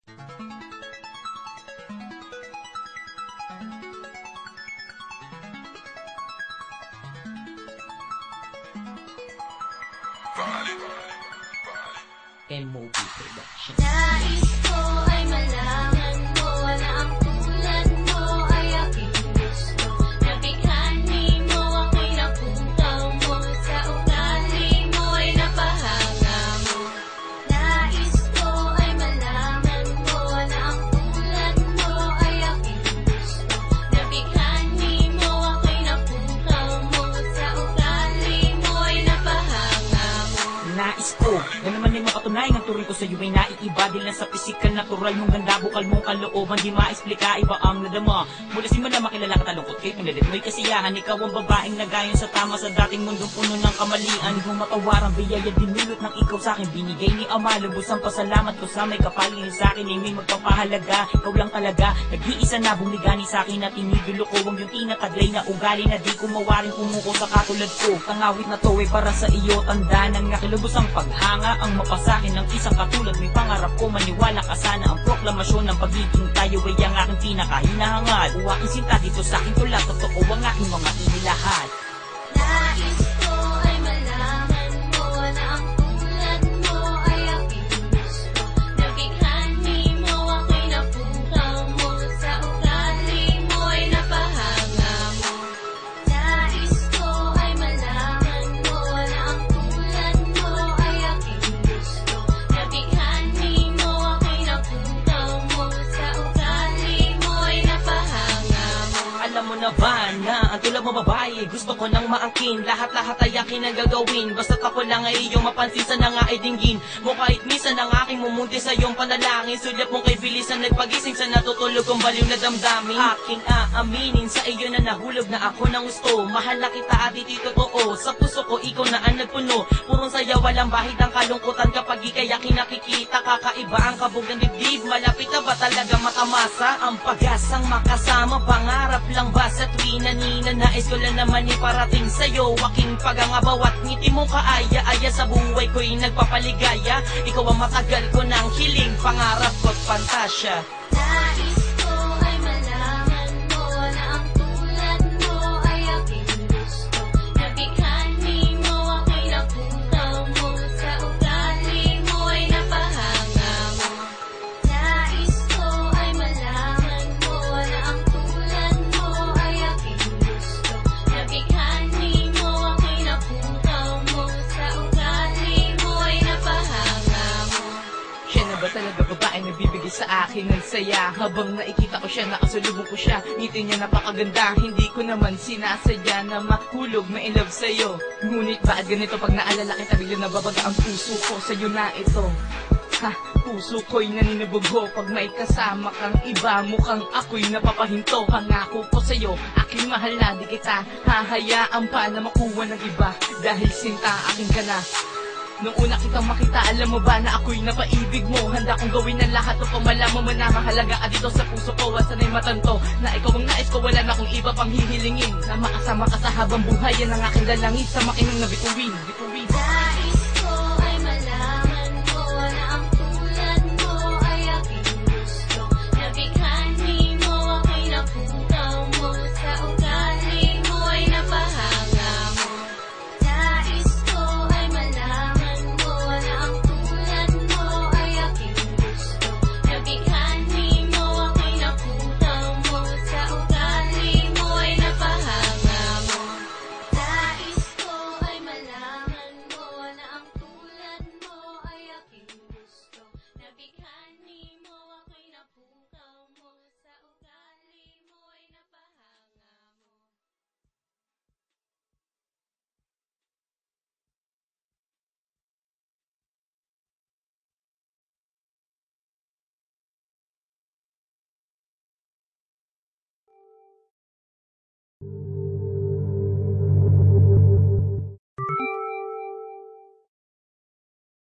MOB Production. Nais ko ay malaman mo na ang tulad mo ay aking gusto. Nabighani mo ako'y napukaw mo, sa ugali mo ay napahanga mo. Nais ko ay malaman mo na ang tulad mo ay aking gusto. Nabighani mo ako'y napukaw mo, sa ugali mo ay napahanga mo. Nais ko na naman ay makatunay ang turing ko sa iyo ay naiiba. Dahil na sa pisikal, natural mong ganda, bukal mong kalooban, di maexplika, iba ang nadama. Mula simula makilala ka, talungkot kayo, pinalit mo'y kasiyahan. Ikaw ang babaeng nagayon sa tama sa dating mundong puno ng kamalian. Kung matawarang biyaya, dinulot ng ikaw sa akin, binigay ni Ama. Lubos ang pasalamat ko sa may kapaling sa akin ay may magpapahalaga. Ikaw lang talaga, nag-iisa na bumigani sa akin at inidulo ko ang yung tinataglay na ugali na di ko mawaring umuko sa katulad ko. Tangawit na to ay para sa iyo, tanda ng nakilubos ang paghanga, ang mapasakin ng isang katulad. May pangarap ko, maniwala ka sana, ang proklamasyon ng pagiging tayo ay ang aking pinakahinahangad. Uwaking sinta dito sa aking tulad, totoo ang aking mga inilahat. Nais ko ay malaman mo na ang tulad mo ay aking gusto. Nabighani mo ako'y napukaw mo, sa ugali mo ay napahanga mo. Nais ko ay malaman mo na ang tulad mo ay aking gusto. Nabighani mo ako'y napukaw mo, sa ugali mo ay napahanga mo. Alam mo na ba na ang tulad mo babae, gusto ko nang maangkin. Lahat-lahat ay akin ang gagawin, basta't ako lang ay iyong mapansin, sana nga ay dinggin mo kahit minsan ang aking mumunti sa iyong panalangin. Sulyap mong kay bilisan nagpagising sa natutulog kong baliw na damdamin. Aking aaminin sa iyo na nahulog na ako ng gusto. Mahal na kita at ito'y totoo, sa puso ko ikaw na ang nagpuno. Purong saya, walang bahid ang kalungkutan kapag ikay aking nakikita. Kakaiba ang kabog ng dibdib, malapit na ba talaga matamasa ang pag-asang makasama? Pangarap lang ba sa tuwing naninanais ko lang naman iparating sa'yo aking pagangabaw at ngiti mo kaaya-aya sa buhay ko'y nagpapaligaya. Ikaw ang matagal ko ng hiling, pangarap ko't pantasya. Nais ko ay malaman mo na ang tulad mo ay aking gusto. Nabighani mo ako'y napukaw mo, sa ugali mo ay napahanga mo. Nais ko ay malaman mo na ang tulad mo ay aking gusto. Nabighani mo ako'y napukaw mo, sa ugali mo ay napahanga mo. Siya na ba talaga babae nagbibigay sa akin ng saya? Habang nakikita ko siya, nakasalubong ko siya, ngiti niya napakaganda. Hindi ko naman sinasadya na mahulog na in love sa'yo. Ngunit bakit ganito pag naalala kita, bigla nababaga ang puso ko sa'yo na ito. Ha, puso ko'y naninibugho pag may kasama kang iba, mukhang ako'y napapahinto. Pangako ko sa'yo, aking mahal na di kita hahayaan pa na makuha ng iba, dahil sinta akin ka na. Nung una kitang makita, alam mo ba na ako'y napaibig mo? Handa kong gawin ang lahat upang malaman mo na mahalaga ka dito sa puso ko. At sana'y matanto na ikaw ang nais ko, wala na akong iba pang hihilingin. Na makasama ka sa habang buhay, yan ang aking dalangin sa makinang na bituin. Nais